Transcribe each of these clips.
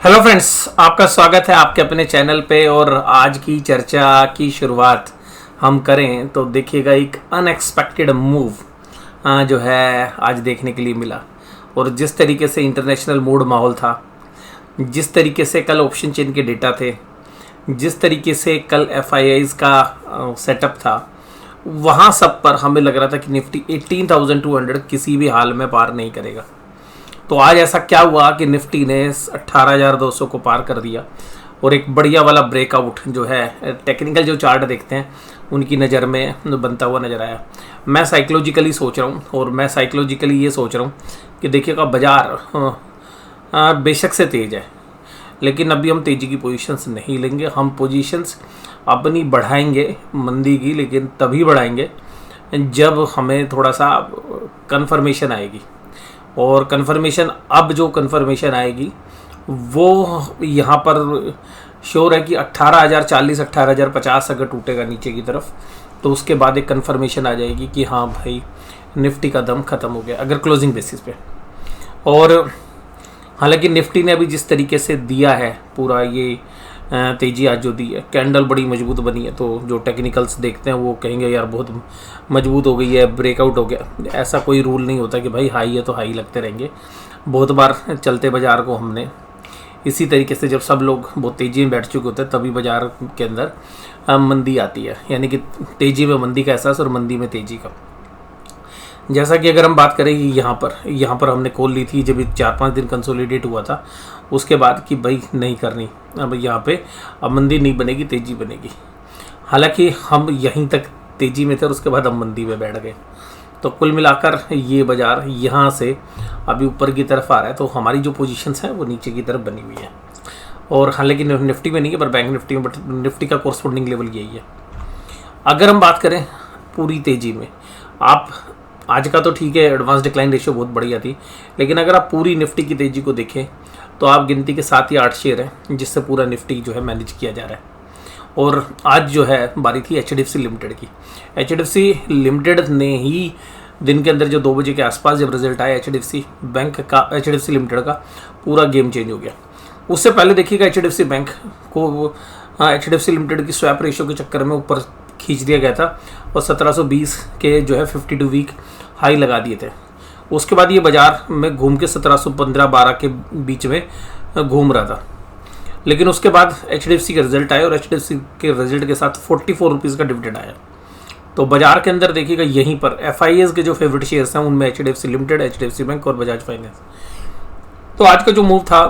Hello friends, आपका स्वागत है आपके अपने चैनल पे। और आज की चर्चा की शुरुआत हम करें तो देखिएगा एक अनएक्सपेक्टेड मूव जो है आज देखने के लिए मिला। और जिस तरीके से इंटरनेशनल मूड माहौल था, जिस तरीके से कल ऑप्शन चेन के डेटा थे, जिस तरीके से कल एफआईआईज का सेटअप था, वहाँ सब पर हमें लग रहा था कि निफ्टी 18,200 किसी भी हाल में पार नहीं करेगा। तो आज ऐसा क्या हुआ कि निफ्टी ने 18,200 को पार कर दिया और एक बढ़िया वाला ब्रेकआउट जो है टेक्निकल जो चार्ट देखते हैं उनकी नज़र में बनता हुआ नज़र आया। मैं साइकोलॉजिकली सोच रहा हूँ और मैं साइकोलॉजिकली ये सोच रहा हूँ कि देखिएगा बाजार बेशक से तेज़ है, लेकिन अभी हम तेज़ी की पोजीशंस नहीं लेंगे। हम पोजीशंस अपनी बढ़ाएंगे मंदी की, लेकिन तभी बढ़ाएंगे जब हमें थोड़ा सा कन्फर्मेशन आएगी। और कन्फर्मेशन अब जो कन्फर्मेशन आएगी वो यहाँ पर श्योर है कि 18,040 18,050 अगर टूटेगा नीचे की तरफ तो उसके बाद एक कन्फर्मेशन आ जाएगी कि हाँ भाई निफ्टी का दम ख़त्म हो गया अगर क्लोजिंग बेसिस पे। और हालांकि निफ्टी ने अभी जिस तरीके से दिया है पूरा ये तेज़ी आज जो दी है, कैंडल बड़ी मजबूत बनी है, तो जो टेक्निकल्स देखते हैं वो कहेंगे यार बहुत मजबूत हो गई है, ब्रेकआउट हो गया। ऐसा कोई रूल नहीं होता कि भाई हाई है तो हाई लगते रहेंगे। बहुत बार चलते बाज़ार को हमने इसी तरीके से, जब सब लोग बहुत तेज़ी में बैठ चुके होते हैं तभी बाज़ार के अंदर मंदी आती है, यानी कि तेज़ी में मंदी का एहसास और मंदी में तेज़ी का। जैसा कि अगर हम बात करें यहाँ पर हमने कॉल ली थी जब 4-5 दिन कंसोलिडेट हुआ था, उसके बाद कि भाई नहीं करनी, अब यहाँ पे अब मंदी नहीं बनेगी, तेज़ी बनेगी। हालांकि हम यहीं तक तेज़ी में थे और उसके बाद हम मंदी में बैठ गए। तो कुल मिलाकर ये बाज़ार यहाँ से अभी ऊपर की तरफ आ रहा है, तो हमारी जो पोजीशंस हैं वो नीचे की तरफ बनी हुई है। और हालांकि निफ्टी में नहीं है पर बैंक निफ्टी में, बट निफ्टी का कोरस्पोंडिंग लेवल यही है। अगर हम बात करें पूरी तेज़ी में, आप आज का तो ठीक है एडवांस डिक्लाइन रेशियो बहुत बढ़िया थी, लेकिन अगर आप पूरी निफ्टी की तेज़ी को देखें तो आप गिनती के 7 या 8 शेयर हैं जिससे पूरा निफ्टी जो है मैनेज किया जा रहा है। और आज जो है बारी थी एचडीएफसी लिमिटेड की। एचडीएफसी लिमिटेड ने ही दिन के अंदर जो 2 बजे के आसपास जब रिजल्ट आया एचडीएफसी बैंक का, एचडीएफसी लिमिटेड का पूरा गेम चेंज हो गया। उससे पहले देखिएगा एचडीएफसी बैंक को एचडीएफसी लिमिटेड की स्वैप रेशियो के चक्कर में ऊपर खींच दिया गया था और 1720 के जो है 52 वीक हाई लगा दिए थे। उसके बाद ये बाज़ार में घूम के 1715-12 के बीच में घूम रहा था, लेकिन उसके बाद एचडीएफसी के रिजल्ट आए और एचडीएफसी के रिजल्ट के साथ 44 रुपीज़ का डिविडेंड आया। तो बाज़ार के अंदर देखिएगा यहीं पर एफआईएस के जो फेवरेट शेयर्स हैं उनमें एचडीएफसी लिमिटेड, एचडीएफसी बैंक और बजाज फाइनेंस। तो आज का जो मूव था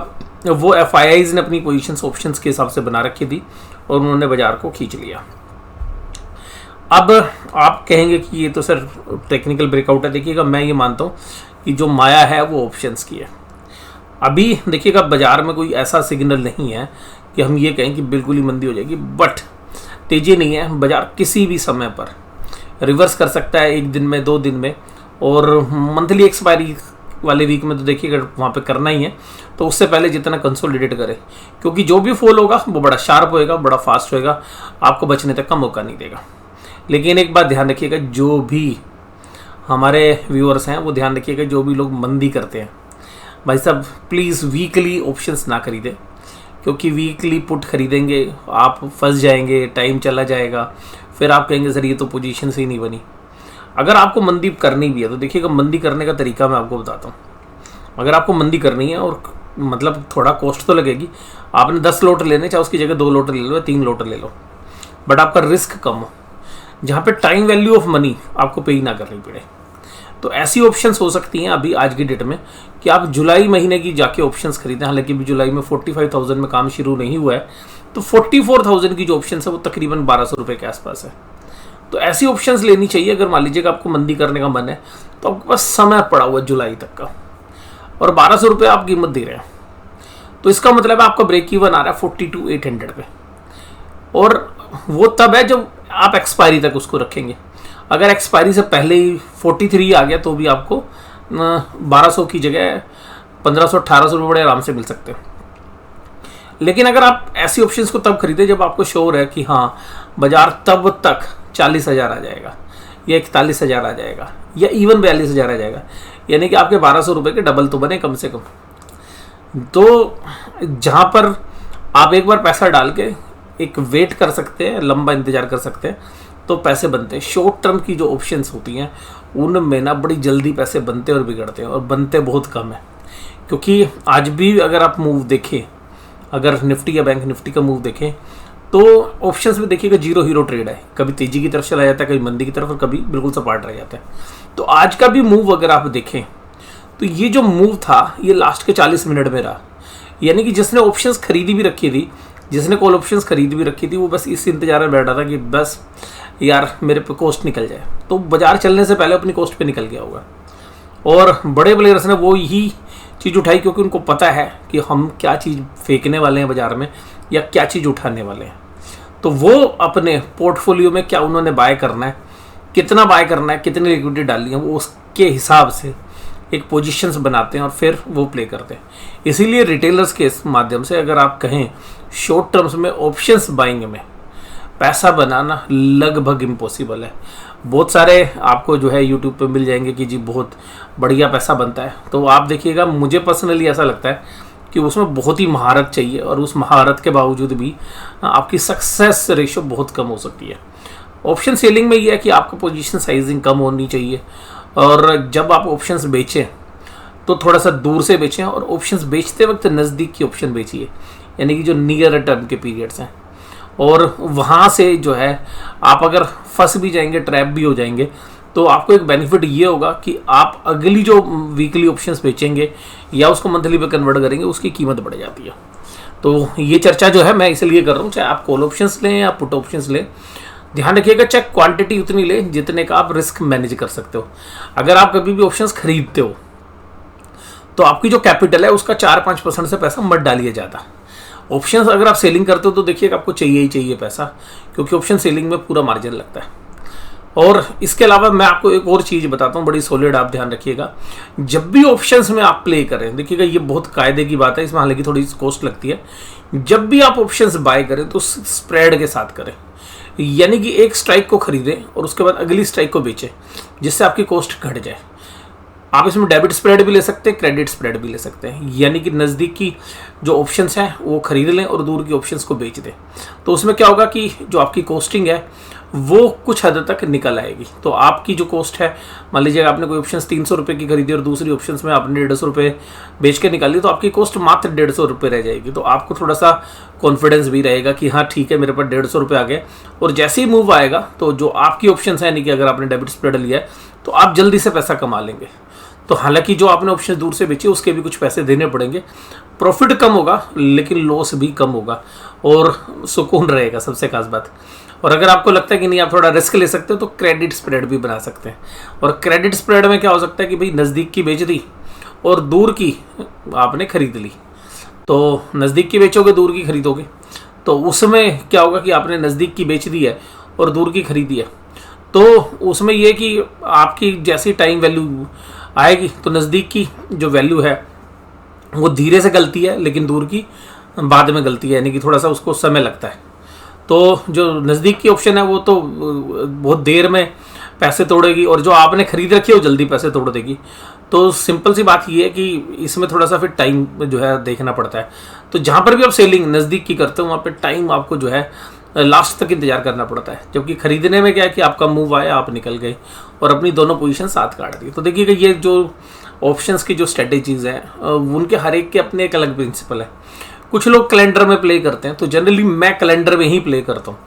वो एफआईआईज ने अपनी पोजीशंस ऑप्शंस के हिसाब से बना रखी थी और उन्होंने बाज़ार को खींच लिया। अब आप कहेंगे कि ये तो सर टेक्निकल ब्रेकआउट है। देखिएगा मैं ये मानता हूँ कि जो माया है वो ऑप्शंस की है। अभी देखिएगा बाज़ार में कोई ऐसा सिग्नल नहीं है कि हम ये कहें कि बिल्कुल ही मंदी हो जाएगी, बट तेज़ी नहीं है। बाज़ार किसी भी समय पर रिवर्स कर सकता है, 1 दिन में, 2 दिन में। और मंथली एक्सपायरी वाले वीक में तो देखिएगा वहाँ पे करना ही है, तो उससे पहले जितना कंसोलिडेट करे, क्योंकि जो भी फॉल होगा वो बड़ा शार्प होएगा, बड़ा फास्ट होएगा, आपको बचने तक का मौका नहीं देगा। लेकिन एक बात ध्यान रखिएगा, जो भी हमारे व्यूअर्स हैं वो ध्यान रखिएगा, जो भी लोग मंदी करते हैं भाई साहब प्लीज़ वीकली ऑप्शंस ना खरीदें, क्योंकि वीकली पुट खरीदेंगे आप फंस जाएंगे, टाइम चला जाएगा, फिर आप कहेंगे सर ये तो पोजीशन ही नहीं बनी। अगर आपको मंदी करनी भी है तो देखिएगा मंदी करने का तरीका मैं आपको बताता हूँ। अगर आपको मंदी करनी है और मतलब थोड़ा कॉस्ट तो लगेगी, आपने 10 लोट लेने, चाहे उसकी जगह 2 लोट ले लो, 3 लोट ले लो, बट आपका रिस्क कम हो, जहाँ पे टाइम वैल्यू ऑफ मनी आपको पे ही ना करनी पड़े। तो ऐसी ऑप्शंस हो सकती हैं अभी आज की डेट में कि आप जुलाई महीने की जाके ऑप्शंस खरीदें। हालांकि अभी जुलाई में 45,000 में काम शुरू नहीं हुआ है, तो 44,000 की जो ऑप्शंस है वो तकरीबन 1200 रुपये के आसपास है। तो ऐसी ऑप्शंस लेनी चाहिए अगर मान लीजिएगा आपको मंदी करने का मन है, तो आपके पास समय पड़ा हुआ जुलाई तक का, और 1200 रुपये आप कीमत दे रहे हैं, तो इसका मतलब है आपका ब्रेक इवन आ रहा है 42,800 पे। और वो तब है जब आप एक्सपायरी तक उसको रखेंगे। अगर एक्सपायरी से पहले ही 43 आ गया तो भी आपको 1200 की जगह 1500-1800 रुपये बड़े आराम से मिल सकते हैं। लेकिन अगर आप ऐसी ऑप्शंस को तब खरीदें जब आपको श्योर है कि हाँ बाजार तब तक 40,000 आ जाएगा या 41,000 आ जाएगा या इवन 42,000 आ जाएगा, यानी कि आपके 1200 रुपये के डबल तो बने कम से कम। तो जहाँ पर आप एक बार पैसा डाल के एक वेट कर सकते हैं, लंबा इंतजार कर सकते हैं, तो पैसे बनते हैं। शॉर्ट टर्म की जो ऑप्शंस होती हैं उनमें ना बड़ी जल्दी पैसे बनते और बिगड़ते हैं, और बनते बहुत कम है। क्योंकि आज भी अगर आप मूव देखें, अगर निफ्टी या बैंक निफ्टी का मूव देखें, तो ऑप्शंस में देखिएगा जीरो हीरो ट्रेड है। कभी तेजी की तरफ चला जाता है, कभी मंदी की तरफ, और कभी बिल्कुल सपाट रह जाता है। तो आज का भी मूव अगर आप देखें तो ये जो मूव था ये लास्ट के 40 मिनट में रहा। यानी कि जिसने ऑप्शंस खरीदी भी रखी थी, जिसने कॉल ऑप्शंस खरीदी भी रखी थी, वो बस इस इंतजार में बैठा था कि बस यार मेरे पे कॉस्ट निकल जाए। तो बाजार चलने से पहले अपनी कॉस्ट पे निकल गया होगा। और बड़े प्लेयर्स ने वो यही चीज़ उठाई, क्योंकि उनको पता है कि हम क्या चीज़ फेंकने वाले हैं बाजार में या क्या चीज़ उठाने वाले हैं। तो वो अपने पोर्टफोलियो में क्या उन्होंने बाय करना है, कितना बाय करना है, कितनी लिक्विडिटी डालनी है, वो उसके हिसाब से एक पोजीशंस बनाते हैं और फिर वो प्ले करते हैं। इसीलिए रिटेलर्स के माध्यम से अगर आप कहें शॉर्ट टर्म्स में ऑप्शंस बाइंग में पैसा बनाना लगभग इम्पॉसिबल है। बहुत सारे आपको जो है यूट्यूब पे मिल जाएंगे कि जी बहुत बढ़िया पैसा बनता है, तो आप देखिएगा, मुझे पर्सनली ऐसा लगता है कि उसमें बहुत ही महारत चाहिए, और उस महारत के बावजूद भी आपकी सक्सेस रेशो बहुत कम हो सकती है। ऑप्शन सेलिंग में ये है कि आपका पोजीशन साइजिंग कम होनी चाहिए, और जब आप ऑप्शंस बेचें तो थोड़ा सा दूर से बेचें, और ऑप्शंस बेचते वक्त नज़दीक की ऑप्शन बेचिए, यानी कि जो नियर टर्म के पीरियड्स हैं। और वहाँ से जो है आप अगर फंस भी जाएंगे, ट्रैप भी हो जाएंगे, तो आपको एक बेनिफिट ये होगा कि आप अगली जो वीकली ऑप्शंस बेचेंगे या उसको मंथली पे कन्वर्ट करेंगे, उसकी कीमत बढ़ जाती है। तो ये चर्चा जो है मैं इसलिए कर रहा हूँ, चाहे आप कॉल ऑप्शंस लें या पुट ऑप्शंस लें, ध्यान रखिएगा चाहे क्वांटिटी उतनी लें जितने का आप रिस्क मैनेज कर सकते हो। अगर आप कभी भी ऑप्शंस खरीदते हो तो आपकी जो कैपिटल है उसका 4-5% से पैसा मत डालिए ज़्यादा। ऑप्शंस अगर आप सेलिंग करते हो तो देखिएगा आपको चाहिए ही चाहिए पैसा, क्योंकि ऑप्शन सेलिंग में पूरा मार्जिन लगता है। और इसके अलावा मैं आपको एक और चीज़ बताता हूँ, बड़ी सॉलिड, आप ध्यान रखिएगा। जब भी ऑप्शंस में आप प्ले करें, देखिएगा ये बहुत कायदे की बात है, इसमें हालांकि थोड़ी कॉस्ट लगती है। जब भी आप ऑप्शंस बाय करें तो स्प्रेड के साथ करें, यानी कि एक स्ट्राइक को खरीदें और उसके बाद अगली स्ट्राइक को बेचें, जिससे आपकी कॉस्ट घट जाए। आप इसमें डेबिट स्प्रेड भी ले सकते हैं, क्रेडिट स्प्रेड भी ले सकते हैं, यानी कि नज़दीक की जो ऑप्शंस हैं वो खरीद लें और दूर की ऑप्शंस को बेच दें। तो उसमें क्या होगा कि जो आपकी कॉस्टिंग है वो कुछ हद तक निकल आएगी। तो आपकी जो कॉस्ट है, मान लीजिएगा आपने कोई ऑप्शंस 300 रुपये की खरीदी और दूसरी ऑप्शंस में आपने 150 रुपये बेच के निकाली, तो आपकी कॉस्ट मात्र 150 रुपये रह जाएगी। तो आपको थोड़ा सा कॉन्फिडेंस भी रहेगा कि हाँ ठीक है, मेरे पास 150 रुपये आ गए। और जैसे ही मूव आएगा तो जो आपकी ऑप्शंस है, यानी कि अगर आपने डेबिट स्प्रेड लिया है तो आप जल्दी से पैसा कमा लेंगे। तो हालांकि जो आपने ऑप्शन दूर से बेचे उसके भी कुछ पैसे देने पड़ेंगे, प्रॉफिट कम होगा लेकिन लॉस भी कम होगा और सुकून रहेगा, सबसे खास बात। और अगर आपको लगता है कि नहीं आप थोड़ा रिस्क ले सकते हो तो क्रेडिट स्प्रेड भी बना सकते हैं। और क्रेडिट स्प्रेड में क्या हो सकता है कि भाई नज़दीक की बेच दी और दूर की आपने खरीद ली। तो नज़दीक की बेचोगे, दूर की खरीदोगे, तो उसमें क्या होगा कि आपने नज़दीक की बेच दी है और दूर की खरीदी है, तो उसमें यह कि आपकी जैसी टाइम वैल्यू आएगी तो नज़दीक की जो वैल्यू है वो धीरे से गलती है, लेकिन दूर की बाद में गलती है, यानी कि थोड़ा सा उसको समय लगता है। तो जो नज़दीक की ऑप्शन है वो तो बहुत देर में पैसे तोड़ेगी, और जो आपने खरीद रखी है वो जल्दी पैसे तोड़ देगी। तो सिंपल सी बात ये है कि इसमें थोड़ा सा फिर टाइम जो है देखना पड़ता है। तो जहाँ पर भी आप सेलिंग नज़दीक की करते हो वहाँ पर टाइम आपको जो है लास्ट तक इंतजार करना पड़ता है, जबकि खरीदने में क्या है कि आपका मूव आया, आप निकल गए और अपनी दोनों पोजीशन साथ काट दी। तो देखिएगा ये जो ऑप्शंस की जो स्ट्रेटेजीज हैं उनके हर एक के अपने एक अलग प्रिंसिपल है। कुछ लोग कैलेंडर में प्ले करते हैं, तो जनरली मैं कैलेंडर में ही प्ले करता हूँ।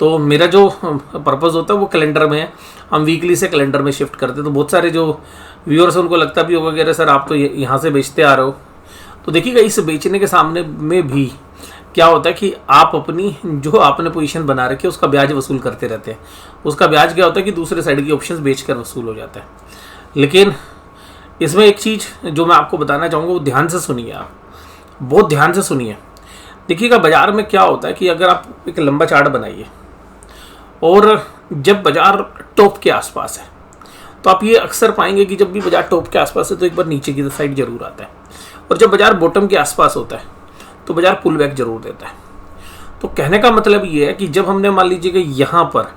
तो मेरा जो पर्पज़ होता है वो कैलेंडर में है, हम वीकली से कैलेंडर में शिफ्ट करते हैं। तो बहुत सारे जो व्यूअर्स हैं उनको लगता भी होगा कि अरे सर आप तो यहाँ से बेचते आ रहे हो। तो देखिएगा इस बेचने के सामने में भी क्या होता है कि आप अपनी जो आपने पोजीशन बना रखी है उसका ब्याज वसूल करते रहते हैं। उसका ब्याज क्या होता है कि दूसरे साइड की ऑप्शंस बेचकर वसूल हो जाता है। लेकिन इसमें एक चीज़ जो मैं आपको बताना चाहूँगा वो ध्यान से सुनिए, आप बहुत ध्यान से सुनिए। देखिएगा बाज़ार में क्या होता है कि अगर आप एक लंबा चार्ट बनाइए और जब बाज़ार टॉप के आसपास है तो आप ये अक्सर पाएंगे कि जब भी बाज़ार टॉप के आसपास है तो एक बार नीचे की साइड जरूर आता है, और जब बाज़ार बॉटम के आसपास होता है तो बाज़ार पुल बैक जरूर देता है। तो कहने का मतलब ये है कि जब हमने मान लीजिए कि यहाँ पर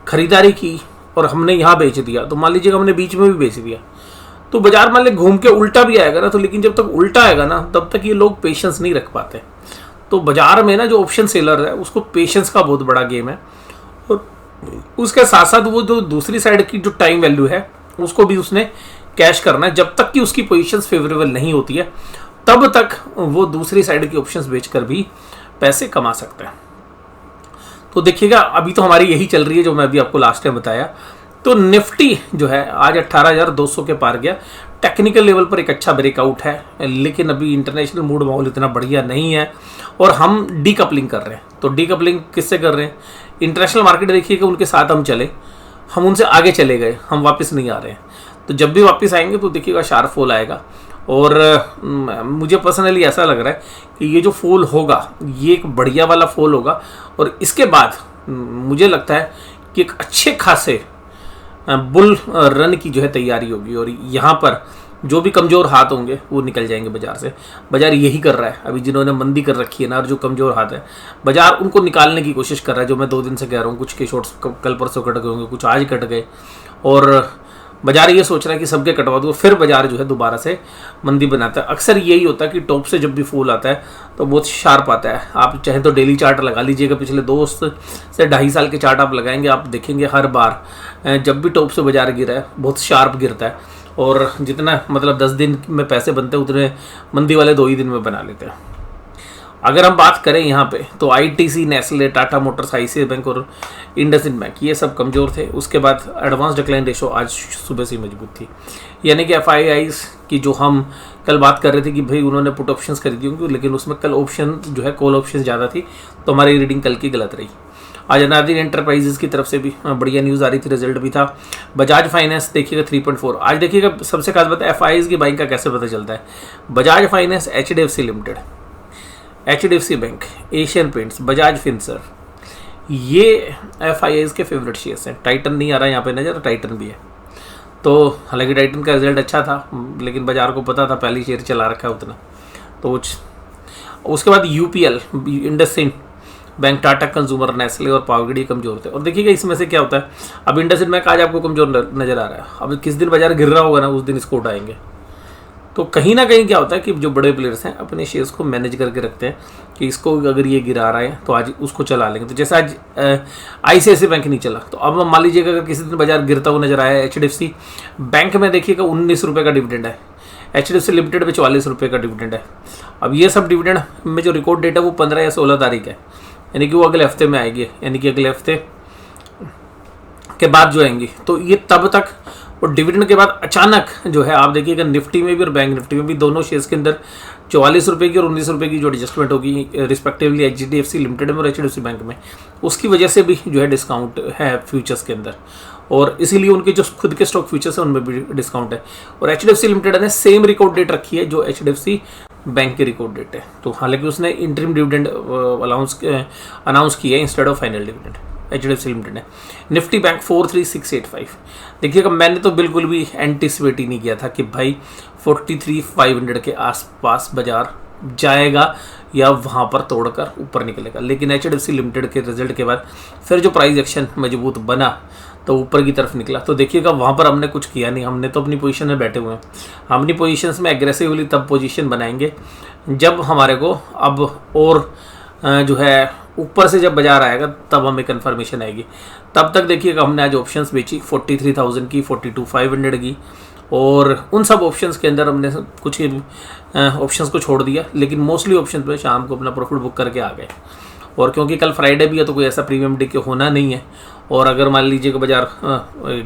खरीदारी की और हमने यहाँ बेच दिया, तो मान लीजिए हमने बीच में भी बेच दिया, तो बाजार मान ले घूम के उल्टा भी आएगा ना, तो लेकिन जब तक उल्टा आएगा ना तब तक ये लोग पेशेंस नहीं रख पाते। तो बाजार में ना जो ऑप्शन सेलर है उसको पेशेंस का बहुत बड़ा गेम है, और उसके साथ साथ वो जो दूसरी साइड की जो टाइम वैल्यू है उसको भी उसने कैश करना है। जब तक कि उसकी पोजीशंस फेवरेबल नहीं होती है तब तक वो दूसरी साइड की ऑप्शंस बेचकर भी पैसे कमा सकते हैं। तो देखिएगा अभी तो हमारी यही चल रही है जो मैं अभी आपको लास्ट टाइम बताया। तो निफ्टी जो है आज 18,200 के पार गया, टेक्निकल लेवल पर एक अच्छा ब्रेकआउट है, लेकिन अभी इंटरनेशनल मूड माहौल इतना बढ़िया नहीं है और हम डीकपलिंग कर रहे हैं। तो डीकपलिंग किससे कर रहे हैं? इंटरनेशनल मार्केट देखिएगा उनके साथ हम चले, हम उनसे आगे चले गए, हम वापस नहीं आ रहे हैं। तो जब भी वापस आएंगे तो देखिएगा शार्प फॉल आएगा, और मुझे पर्सनली ऐसा लग रहा है कि ये जो फॉल होगा ये एक बढ़िया वाला फॉल होगा, और इसके बाद मुझे लगता है कि एक अच्छे खासे बुल रन की जो है तैयारी होगी, और यहाँ पर जो भी कमज़ोर हाथ होंगे वो निकल जाएंगे बाजार से। बाजार यही कर रहा है अभी, जिन्होंने मंदी कर रखी है ना, और जो कमज़ोर हाथ है बाजार उनको निकालने की कोशिश कर रहा है। जो मैं 2 दिन से कह रहा हूँ, कुछ के शॉर्ट्स कल परसों कट गए होंगे, कुछ आज कट गए, और बाजार ये सोच रहा है कि सबके कटवा दो, फिर बाजार जो है दोबारा से मंदी बनाता है। अक्सर यही होता है कि टॉप से जब भी फॉल आता है तो बहुत शार्प आता है। आप चाहे तो डेली चार्ट लगा लीजिएगा, पिछले 2 से 2.5 साल के चार्ट आप लगाएंगे, आप देखेंगे हर बार जब भी टॉप से बाजार गिरा है बहुत शार्प गिरता है, और जितना मतलब 10 दिन में पैसे बनते हैं उतने मंदी वाले 2 ही दिन में बना लेते हैं। अगर हम बात करें यहाँ पे तो ITC, Nestle, Tata Motors, ICICI bank और इंडसइंड बैंक ये सब कमज़ोर थे। उसके बाद एडवांस डिक्लाइन रेशो आज सुबह से मजबूत थी, यानी कि एफआईआईज की जो हम कल बात कर रहे थे कि भाई उन्होंने पुट ऑप्शंस खरीदी होंगी, लेकिन उसमें कल ऑप्शन जो है कॉल ऑप्शन ज़्यादा थी, तो हमारी रीडिंग कल की गलत रही। आज अनादिन एंटरप्राइजेस की तरफ से भी बढ़िया न्यूज़ आ रही थी, रिजल्ट भी था। बजाज फाइनेंस देखिएगा 3.4। आज देखिएगा सबसे खास बात है एफआईआईज की बाइंग का कैसे पता चलता है। Bajaj finance, HDFC limited, HDFC bank, Asian paints, Bajaj Finserv, ये एफआईआईज के फेवरेट शेयर्स हैं। टाइटन नहीं आ रहा है यहाँ पे नज़र, टाइटन भी है। तो हालांकि टाइटन का रिजल्ट अच्छा था, लेकिन बाजार को पता था पहली शेयर चला रखा है उतना। तो उसके बाद UPL, IndusInd bank, Tata consumer, Nestle और पावरग्रिड कमजोर थे। और देखिएगा इसमें से क्या होता है, अब इंडसइंड बैंक आज आपको कमजोर नजर आ रहा है, अब किस दिन बाजार गिर रहा होगा ना उस दिन इसको उठाएंगे। तो कहीं ना कहीं क्या होता है कि जो बड़े प्लेयर्स हैं अपने शेयर्स को मैनेज करके रखते हैं कि इसको अगर ये गिरा रहा है तो आज उसको चला लेंगे। तो जैसे आज आईसीआईसीआई बैंक नहीं चला, तो अब मान लीजिएगा अगर किसी दिन बाजार गिरता हुआ नजर आया, एचडीएफसी बैंक में देखिएगा 19 रुपये का डिविडेंड है, एचडीएफसी लिमिटेड में 44 रुपये का डिविडेंड है। अब ये सब डिविडेंड में जो रिकॉर्ड डेट है वो 15 या 16 तारीख है, यानी कि वो अगले हफ्ते में आएगी, यानी कि अगले हफ्ते के बाद जो आएंगी। तो ये तब तक, और डिविडेंड के बाद अचानक जो है आप देखिएगा निफ्टी में भी और बैंक निफ्टी में भी दोनों शेयर्स के अंदर 44 रुपये की और 19 रुपये की जो एडजस्टमेंट होगी रिस्पेक्टिवली एचडीएफसी लिमिटेड में और एचडीएफसी बैंक में, उसकी वजह से भी जो है डिस्काउंट है फ्यूचर्स के अंदर, और इसीलिए उनके जो खुद के स्टॉक फ्यूचर्स हैं उनमें भी डिस्काउंट है। और एचडीएफसी लिमिटेड ने सेम रिकॉर्ड डेट रखी है जो एचडीएफसी बैंक की रिकॉर्ड डेट है। तो हालांकि उसने इंटरिम डिविडेंड अनाउंस किया है instead of final dividend, HDFC limited ने। Nifty bank 43,685। देखिएगा मैंने तो बिल्कुल भी एंटिसिपेट ही नहीं किया था कि भाई 43,500 के आसपास बाजार जाएगा या वहाँ पर तोड़कर ऊपर निकलेगा, लेकिन एचडीएफसी लिमिटेड के रिजल्ट के बाद फिर जो प्राइस एक्शन मजबूत बना तो ऊपर की तरफ निकला। तो देखिएगा वहाँ पर हमने कुछ किया नहीं, हमने तो अपनी पोजीशन में बैठे हुए हैं। हम अपनी पोजीशंस में एग्रेसिवली तब पोजीशन बनाएंगे जब हमारे को अब और जो है ऊपर से जब बाजार आएगा तब हमें कंफर्मेशन आएगी। तब तक देखिएगा हमने आज ऑप्शंस बेची 43,000 की, 42,500 की, और उन सब ऑप्शंस के अंदर हमने कुछ ऑप्शंस को छोड़ दिया, लेकिन मोस्टली ऑप्शंस में शाम को अपना प्रॉफिट बुक करके आ गए। और क्योंकि कल फ्राइडे भी है तो कोई ऐसा प्रीमियम डे के होना नहीं है, और अगर मान लीजिए कि बाजार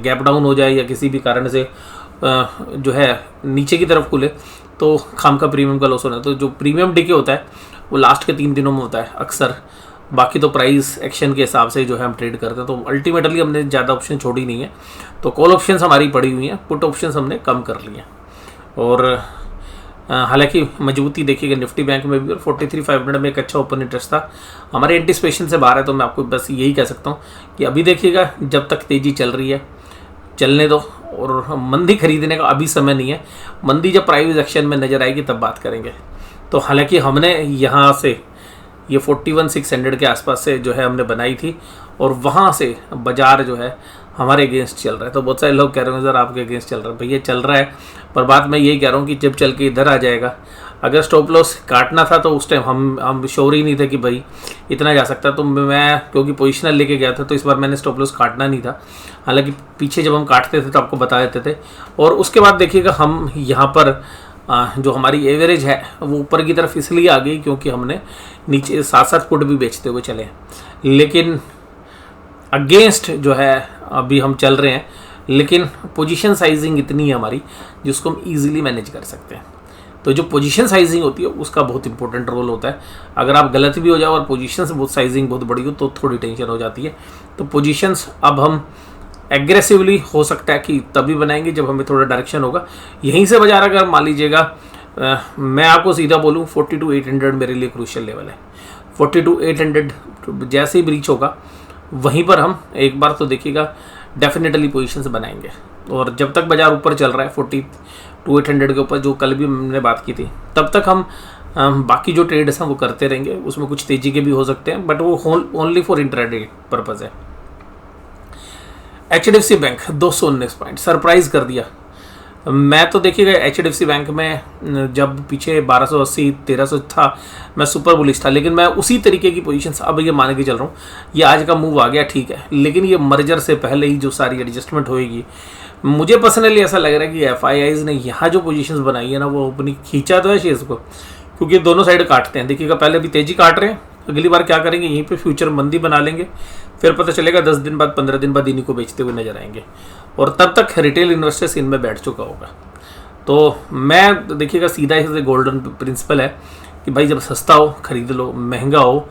गैप डाउन हो जाए या किसी भी कारण से जो है नीचे की तरफ खुले तो खाम का प्रीमियम का लॉस होना है। तो जो प्रीमियम डे के होता है वो लास्ट के 3 दिनों में होता है अक्सर, बाकी तो प्राइस एक्शन के हिसाब से जो है हम ट्रेड करते हैं। तो अल्टीमेटली हमने ज़्यादा ऑप्शन छोड़ी नहीं है, तो कॉल ऑप्शंस हमारी पड़ी हुई हैं, पुट ऑप्शंस हमने कम कर लिए हैं। और हालांकि मजबूती देखिएगा निफ्टी बैंक में भी, और 43,500 में एक अच्छा ओपन इंटरेस्ट था, हमारे एंटिसिपेशन से बाहर है। तो मैं आपको बस यही कह सकता हूँ कि अभी देखिएगा जब तक तेज़ी चल रही है चलने दो, और मंदी खरीदने का अभी समय नहीं है। मंदी जब प्राइस एक्शन में नज़र आएगी तब बात करेंगे। तो हालांकि हमने यहाँ से ये 41,600 के आसपास से जो है हमने बनाई थी, और वहाँ से बाजार जो है हमारे अगेंस्ट चल रहा है। तो बहुत सारे लोग कह रहे हैं सर आपके अगेंस्ट चल रहा है। भैया चल रहा है, पर बात मैं यही कह रहा हूँ कि जब चल के इधर आ जाएगा, अगर स्टॉप लॉस काटना था तो उस टाइम हम श्योर ही नहीं थे कि भाई इतना जा सकता। तो मैं क्योंकि पोजिशनल लेके गया था तो इस बार मैंने स्टॉप लॉस काटना नहीं था। हालांकि पीछे जब हम काटते थे तो आपको बता देते थे। और उसके बाद देखिएगा हम यहाँ पर जो हमारी एवरेज है वो ऊपर की तरफ इसलिए आ गई क्योंकि हमने नीचे 7-7 पुट भी बेचते हुए चले। लेकिन अगेंस्ट जो है अभी हम चल रहे हैं, लेकिन पोजीशन साइजिंग इतनी है हमारी जिसको हम इजीली मैनेज कर सकते हैं। तो जो पोजीशन साइजिंग होती है उसका बहुत इंपॉर्टेंट रोल होता है। अगर आप गलत भी हो जाओ और पोजीशन से बहुत साइजिंग बहुत बड़ी हो तो थोड़ी टेंशन हो जाती है। तो पोजीशंस अब हम एग्रेसिवली हो सकता है कि तभी बनाएंगे जब हमें थोड़ा डायरेक्शन होगा। यहीं से बाजार अगर मान लीजिएगा, मैं आपको सीधा बोलूँ 42,800 मेरे लिए क्रूशियल लेवल है। 42,800 जैसे ही ब्रीच होगा वहीं पर हम एक बार तो देखिएगा डेफिनेटली पोजीशंस बनाएंगे। और जब तक बाजार ऊपर चल रहा है 42,800 के ऊपर, जो कल भी हमने बात की थी, तब तक हम बाकी जो ट्रेड्स हैं वो करते रहेंगे। उसमें कुछ तेजी के भी हो सकते हैं बट वो ओनली फॉर इंट्राडे पर्पज़ है। HDFC बैंक 219 पॉइंट सरप्राइज कर दिया। मैं तो देखिएगा HDFC बैंक में जब पीछे 1280-1300 था मैं सुपर बुलिश था, लेकिन मैं उसी तरीके की पोजीशंस अब ये मान के चल रहा हूँ। ये आज का मूव आ गया ठीक है, लेकिन ये मर्जर से पहले ही जो सारी एडजस्टमेंट होएगी, मुझे पर्सनली ऐसा लग रहा है कि FIIs ने यहाँ जो पोजीशंस बनाई है ना वो अपनी खींचा तो है शेयर्स को, क्योंकि दोनों साइड काटते हैं। देखिएगा पहले भी तेजी काट रहे हैं, अगली बार क्या करेंगे यहीं पे फ्यूचर मंदी बना लेंगे, फिर पता चलेगा 10 दिन बाद 15 दिन बाद इन्हीं को बेचते हुए नजर आएंगे और तब तक रिटेल इन्वेस्टर्स इनमें बैठ चुका होगा। तो मैं देखिएगा सीधा इसे गोल्डन प्रिंसिपल है कि भाई जब सस्ता हो खरीद लो, महंगा हो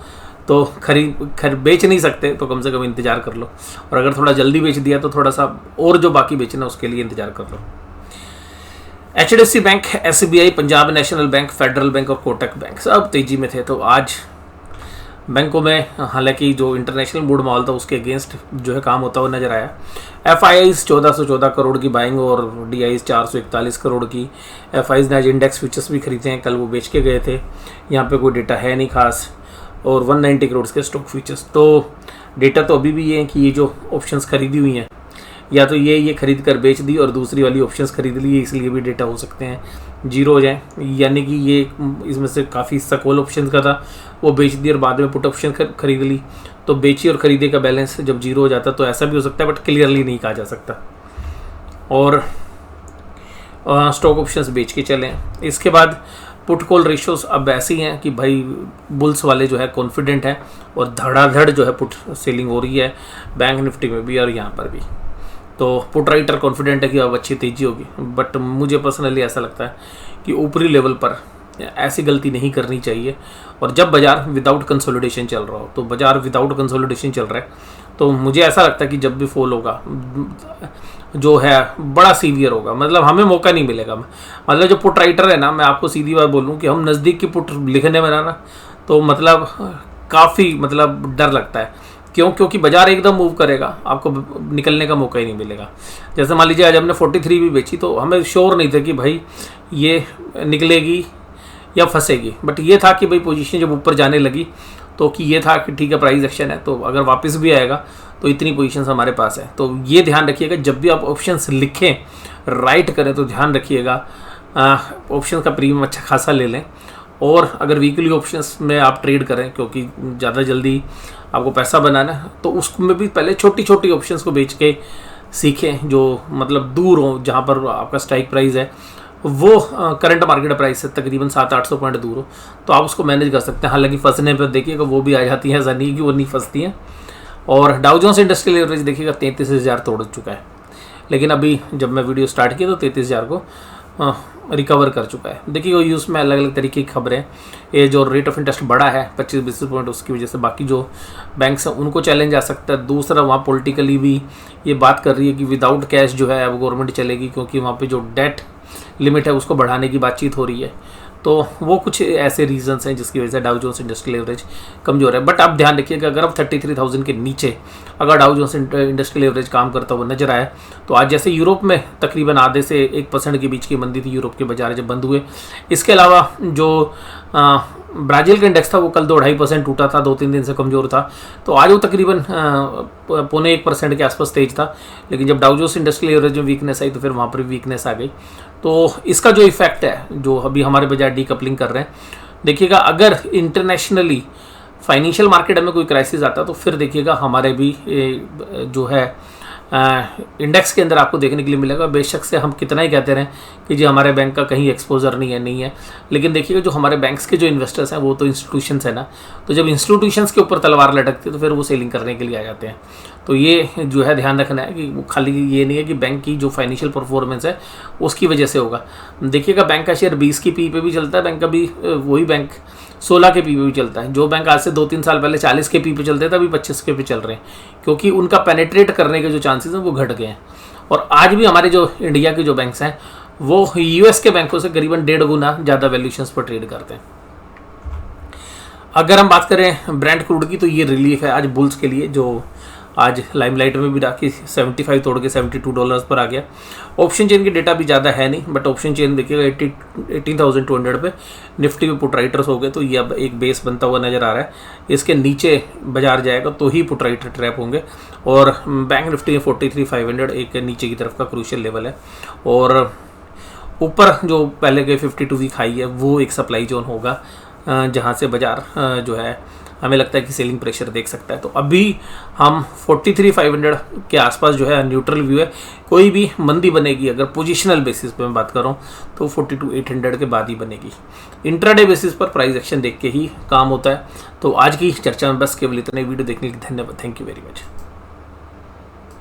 तो बेच नहीं सकते तो कम से कम इंतजार कर लो, और अगर थोड़ा जल्दी बेच दिया तो थोड़ा सा और जो बाकी बेचना उसके लिए इंतजार कर लो। HDFC bank, SBI, Punjab national bank, federal bank और कोटक बैंक सब तेजी में थे। तो आज बैंकों में हालांकि जो इंटरनेशनल मूड माहौल था उसके अगेंस्ट जो है काम होता हुआ नजर आया। FIIs 1414 करोड़ की बाइंग और DIs 441 करोड़ की। FIIs ने आज इंडेक्स फ्यूचर्स भी खरीदे हैं, कल वो बेच के गए थे। यहाँ पे कोई डेटा है नहीं खास, और 190 करोड़ के स्टॉक फ्यूचर्स। तो डेटा तो अभी भी ये है कि ये जो ऑप्शंस खरीदी हुई हैं या तो ये खरीद कर बेच दी और दूसरी वाली ऑप्शंस खरीद ली, इसलिए भी डेटा हो सकते हैं जीरो हो जाए, यानी कि ये इसमें से काफ़ी कॉल ऑप्शन का था वो बेच दी और बाद में पुट ऑप्शन खरीद ली, तो बेची और खरीदे का बैलेंस जब जीरो हो जाता तो ऐसा भी हो सकता है, बट क्लियरली नहीं कहा जा सकता। और स्टॉक ऑप्शंस बेच के चलें। इसके बाद पुट कॉल रेशियोज अब ऐसी हैं कि भाई बुल्स वाले जो है कॉन्फिडेंट हैं और धड़ाधड़ जो है पुट सेलिंग हो रही है, बैंक निफ्टी में भी और यहाँ पर भी। तो पुट राइटर कॉन्फिडेंट है कि अब अच्छी तेजी होगी, बट मुझे पर्सनली ऐसा लगता है कि ऊपरी लेवल पर ऐसी गलती नहीं करनी चाहिए। और जब बाजार विदाउट कंसोलिडेशन चल रहा हो, तो बाजार विदाउट कंसोलिडेशन चल रहा है तो मुझे ऐसा लगता है कि जब भी फॉल होगा जो है बड़ा सीवियर होगा, मतलब हमें मौका नहीं मिलेगा। मतलब जो पुट राइटर है ना, मैं आपको सीधी बात बोलूँ कि हम नज़दीक की पुट लिखने में ना तो मतलब काफ़ी मतलब डर लगता है। क्योंकि बाजार एकदम मूव करेगा, आपको निकलने का मौका ही नहीं मिलेगा। जैसे मान लीजिए आज हमने 43 भी बेची तो हमें श्योर नहीं था कि भाई ये निकलेगी या फंसेगी, बट ये था कि भाई पोजीशन जब ऊपर जाने लगी तो कि ये था कि ठीक है प्राइस एक्शन है, तो अगर वापस भी आएगा तो इतनी पोजीशंस हमारे पास है। तो ये ध्यान रखिएगा जब भी आप ऑप्शंस लिखें, राइट करें तो ध्यान रखिएगा ऑप्शन का प्रीमियम अच्छा खासा ले लें। और अगर वीकली ऑप्शंस में आप ट्रेड करें क्योंकि ज़्यादा जल्दी आपको पैसा बनाना है, तो उसमें भी पहले छोटी छोटी ऑप्शंस को बेच के सीखें जो मतलब दूर हो, जहाँ पर आपका स्ट्राइक प्राइस है वो करंट मार्केट प्राइस से तकरीबन 700-800 पॉइंट दूर हो, तो आप उसको मैनेज कर सकते हैं। हालांकि फंसने पर देखिएगा वो भी आ जाती हैं, ऐसा नहीं कि वो नहीं फंसती हैं। और डाउ जोन्स इंडस्ट्रियल एवरेज देखिएगा 33,000 तोड़ चुका है, लेकिन अभी जब मैं वीडियो स्टार्ट किया तो 33,000 को रिकवर कर चुका है। देखिए यूज़ में अलग अलग तरीके की खबरें, ये जो रेट ऑफ इंटरेस्ट बढ़ा है 25 बेसिस पॉइंट, उसकी वजह से बाकी जो बैंक्स हैं उनको चैलेंज आ सकता है। दूसरा वहाँ पॉलिटिकली भी ये बात कर रही है कि विदाउट कैश जो है अब गवर्नमेंट चलेगी, क्योंकि वहाँ पे जो डेट लिमिट है उसको बढ़ाने की बातचीत हो रही है। तो वो कुछ ऐसे रीजंस हैं जिसकी वजह से डाउ जोन्स इंडस्ट्रियल एवरेज कमजोर है। बट आप ध्यान रखिएगा अगर आप 33,000 के नीचे अगर डाउ जोन्स इंडस्ट्रियल एवरेज काम करता हुआ नजर आया, तो आज जैसे यूरोप में तकरीबन आधे से 1% के बीच की मंदी थी यूरोप के बाजार जब बंद हुए, इसके अलावा जो ब्राज़ील का इंडेक्स था वो कल 2-2.5% टूटा था, 2-3 दिन से कमज़ोर था। तो आज वो तकरीबन 0.25% के आसपास तेज था, लेकिन जब डाउ जोन्स इंडस्ट्रियल एवरेज में वीकनेस आई तो फिर वहाँ पर भी वीकनेस आ गई। तो इसका जो इफेक्ट है, जो अभी हमारे बाजार डीकपलिंग कर रहे हैं, देखिएगा अगर इंटरनेशनली फाइनेंशियल मार्केट में कोई क्राइसिस आता तो फिर देखिएगा हमारे भी जो है इंडेक्स के अंदर आपको देखने के लिए मिलेगा। बेशक से हम कितना ही कहते रहें कि जी हमारे बैंक का कहीं एक्सपोजर नहीं है, लेकिन देखिएगा जो हमारे बैंक्स के जो इन्वेस्टर्स हैं वो तो इंस्टीट्यूशंस है ना, तो जब इंस्टीट्यूशंस के ऊपर तलवार लटकती है तो फिर वो सेलिंग करने के लिए आ जाते हैं। तो ये जो है ध्यान रखना है कि वो खाली ये नहीं है कि बैंक की जो फाइनेंशियल परफॉर्मेंस है उसकी वजह से होगा। देखिएगा बैंक का शेयर 20 की पी पे भी चलता है, बैंक का भी वही बैंक 16 के पी पे भी चलता है। जो बैंक आज से 2-3 साल पहले 40 के पी पे चलते थे अभी 25 के पे चल रहे हैं, क्योंकि उनका पेनेट्रेट करने के जो चांसेस हैं वो घट गए हैं। और आज भी हमारे जो इंडिया के जो बैंक्स हैं वो यूएस के बैंकों से करीबन 1.5 गुना ज़्यादा वैल्यूशंस पर ट्रेड करते हैं। अगर हम बात करें ब्रेंट क्रूड की तो ये रिलीफ है आज बुल्स के लिए, जो आज लाइमलाइट में भी डाकी 75 तोड़ के $72 पर आ गया। ऑप्शन चेन की डेटा भी ज़्यादा है नहीं, बट ऑप्शन चेन देखिएगा 18,200 पे निफ्टी में पुट राइटर्स हो गए, तो ये अब एक बेस बनता हुआ नज़र आ रहा है। इसके नीचे बाजार जाएगा तो ही पुट राइटर ट्रैप होंगे। और बैंक निफ्टी में 43,500 एक नीचे की तरफ का क्रूशियल लेवल है, और ऊपर जो पहले के 52 वीक हाई है वो एक सप्लाई जोन होगा जहाँ से बाजार जो है हमें लगता है कि सेलिंग प्रेशर देख सकता है। तो अभी हम 43,500 के आसपास जो है न्यूट्रल व्यू है। कोई भी मंदी बनेगी अगर पोजिशनल बेसिस पे मैं बात कर रहा हूँ तो 42,800 के बाद ही बनेगी। इंट्राडे बेसिस पर प्राइस एक्शन देख के ही काम होता है। तो आज की चर्चा में बस केवल इतने। वीडियो देखने के लिए धन्यवाद। Thank you very much.